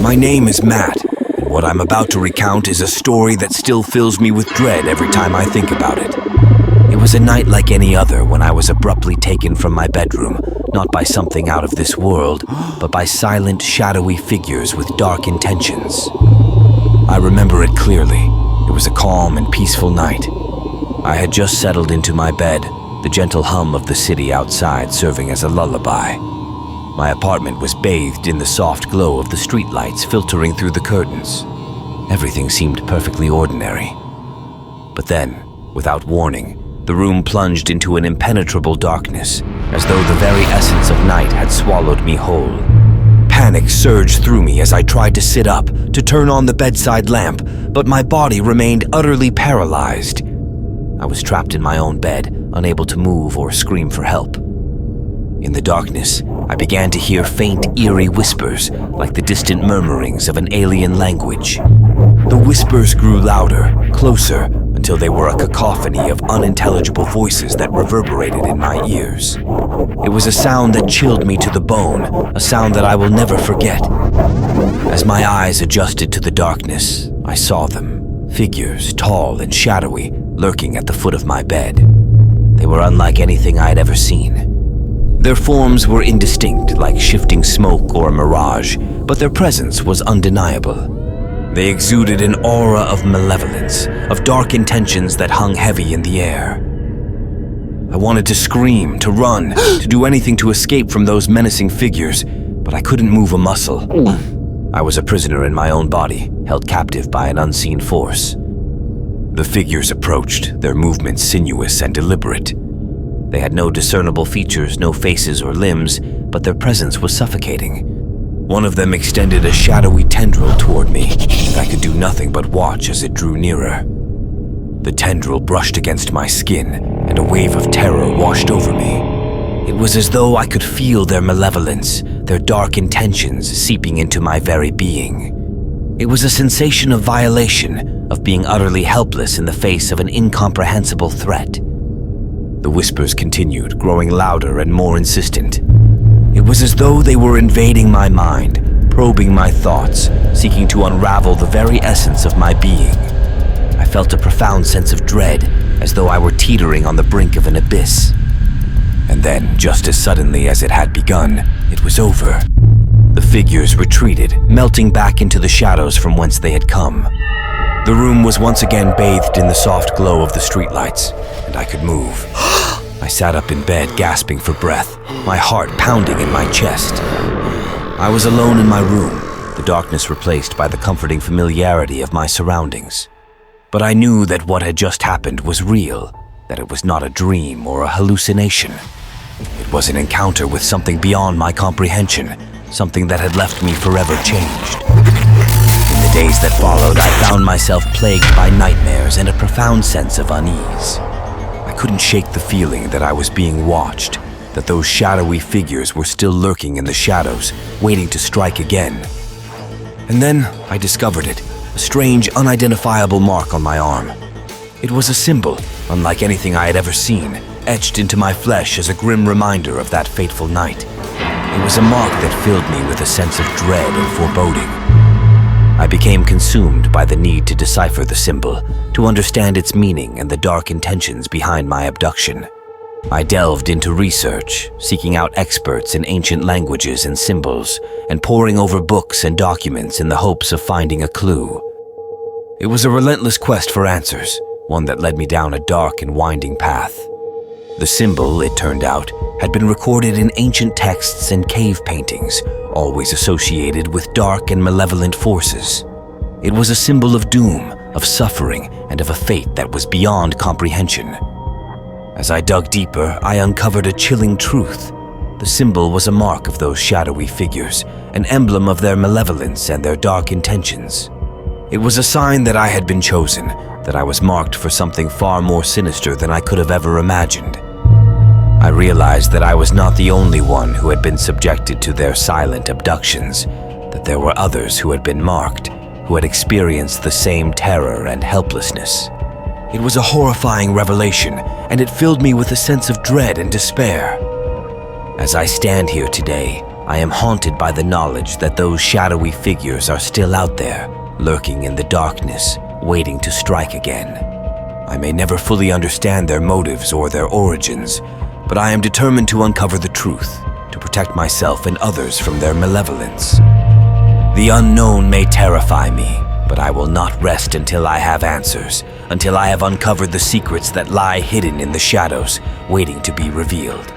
My name is Matt, and what I'm about to recount is a story that still fills me with dread every time I think about it. It was a night like any other when I was abruptly taken from my bedroom, not by something out of this world, but by silent, shadowy figures with dark intentions. I remember it clearly. It was a calm and peaceful night. I had just settled into my bed, the gentle hum of the city outside serving as a lullaby. My apartment was bathed in the soft glow of the streetlights filtering through the curtains. Everything seemed perfectly ordinary. But then, without warning, the room plunged into an impenetrable darkness, as though the very essence of night had swallowed me whole. Panic surged through me as I tried to sit up, to turn on the bedside lamp, but my body remained utterly paralyzed. I was trapped in my own bed, unable to move or scream for help. In the darkness, I began to hear faint, eerie whispers, like the distant murmurings of an alien language. The whispers grew louder, closer, until they were a cacophony of unintelligible voices that reverberated in my ears. It was a sound that chilled me to the bone, a sound that I will never forget. As my eyes adjusted to the darkness, I saw them, figures tall and shadowy, lurking at the foot of my bed. They were unlike anything I had ever seen. Their forms were indistinct, like shifting smoke or a mirage, but their presence was undeniable. They exuded an aura of malevolence, of dark intentions that hung heavy in the air. I wanted to scream, to run, to do anything to escape from those menacing figures, but I couldn't move a muscle. I was a prisoner in my own body, held captive by an unseen force. The figures approached, their movements sinuous and deliberate. They had no discernible features, no faces or limbs, but their presence was suffocating. One of them extended a shadowy tendril toward me, and I could do nothing but watch as it drew nearer. The tendril brushed against my skin, and a wave of terror washed over me. It was as though I could feel their malevolence, their dark intentions seeping into my very being. It was a sensation of violation, of being utterly helpless in the face of an incomprehensible threat. The whispers continued, growing louder and more insistent. It was as though they were invading my mind, probing my thoughts, seeking to unravel the very essence of my being. I felt a profound sense of dread, as though I were teetering on the brink of an abyss. And then, just as suddenly as it had begun, it was over. The figures retreated, melting back into the shadows from whence they had come. The room was once again bathed in the soft glow of the streetlights, and I could move. I sat up in bed, gasping for breath, my heart pounding in my chest. I was alone in my room, the darkness replaced by the comforting familiarity of my surroundings. But I knew that what had just happened was real, that it was not a dream or a hallucination. It was an encounter with something beyond my comprehension, something that had left me forever changed. In the days that followed, I found myself plagued by nightmares and a profound sense of unease. I couldn't shake the feeling that I was being watched, that those shadowy figures were still lurking in the shadows, waiting to strike again. And then I discovered it, a strange, unidentifiable mark on my arm. It was a symbol, unlike anything I had ever seen, etched into my flesh as a grim reminder of that fateful night. It was a mark that filled me with a sense of dread and foreboding. I became consumed by the need to decipher the symbol, to understand its meaning and the dark intentions behind my abduction. I delved into research, seeking out experts in ancient languages and symbols, and poring over books and documents in the hopes of finding a clue. It was a relentless quest for answers, one that led me down a dark and winding path. The symbol, it turned out, had been recorded in ancient texts and cave paintings, always associated with dark and malevolent forces. It was a symbol of doom, of suffering, and of a fate that was beyond comprehension. As I dug deeper, I uncovered a chilling truth. The symbol was a mark of those shadowy figures, an emblem of their malevolence and their dark intentions. It was a sign that I had been chosen, that I was marked for something far more sinister than I could have ever imagined. I realized that I was not the only one who had been subjected to their silent abductions, that there were others who had been marked, who had experienced the same terror and helplessness. It was a horrifying revelation, and it filled me with a sense of dread and despair. As I stand here today, I am haunted by the knowledge that those shadowy figures are still out there, lurking in the darkness, waiting to strike again. I may never fully understand their motives or their origins, but I am determined to uncover the truth, to protect myself and others from their malevolence. The unknown may terrify me, but I will not rest until I have answers, until I have uncovered the secrets that lie hidden in the shadows, waiting to be revealed.